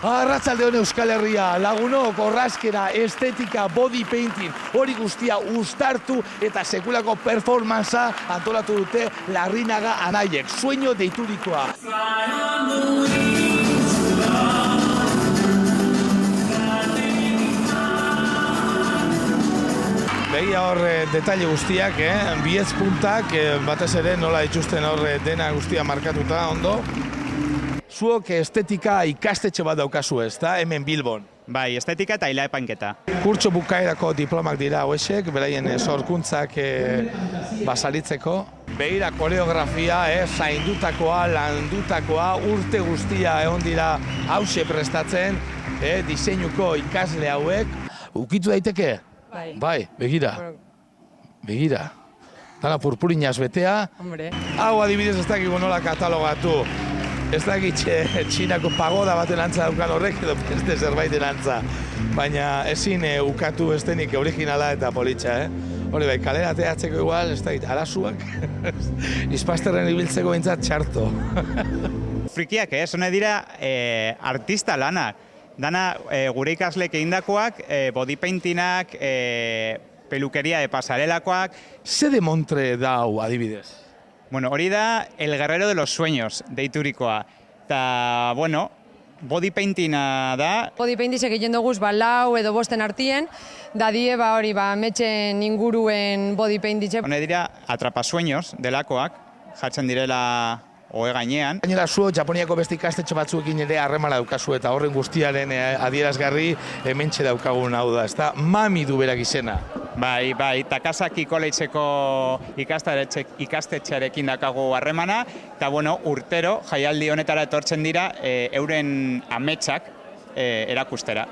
Arratsaldeon Euskal Herria, lagunok, orrazkera, estetika, body painting, hori guztia uztartu eta sekulako performanza antolatu dute Larrinaga anaiek, sueño deiturikoa. Begia hor detaile guztiak, biez puntak, batez ere nola dituzten hor dena guztia markatuta, ondo. Zuok estetika ikastetxe bat daukazu ez, da, hemen Bilbon. Bai, estetika eta ila epanketa. Kurtso bukaerako diplomak dira hauexek, beraien sorkuntzak basalitzeko. Begira koreografia, zaindutakoa, landutakoa, urte guztia egon dira hause prestatzen, diseinuko ikasle hauek. Ukitu daiteke? Bai, begira. Begira. Dala purpurinaz betea. Hau adibidez ez dakigu nola katalogatu. Ez dakit Txinako pagoda baten antza daukan horrek edo beste zerbaiten antza. Baina ezin ukatu estenik originala eta politxa, Hori bai, kalera teatzeko igual, ez dakit, arasuak. Izpasterren ibiltzeko bintzat txarto. Frikiak, hone dira artista lanak. Dana gure ikaslek egindakoak, body paintingak, pelukeria de pasarelakoak. Ze demontre da hau adibidez? Bueno, hori da El Guerrero de los Sueños, deiturikoa. Eta, bueno, body paintinga da. Body paintingek egiten duguz, lau edo bosten artien, da die, hori, metxen inguruen body paintingek. Hone dira atrapasueños delakoak, jatzen direla ohe gainean. Gainera zuo, Japoniako beste ikastetxo batzuekin ere harremana daukazu eta horren guztiaren adierazgarri hementxe daukagun hau da, ezta? Mami du berak izena. Bai, Takasaki Collegeko ikastetxearekin dakagu harremana, eta bueno, urtero jaialdi honetara etortzen dira euren ametsak erakustera.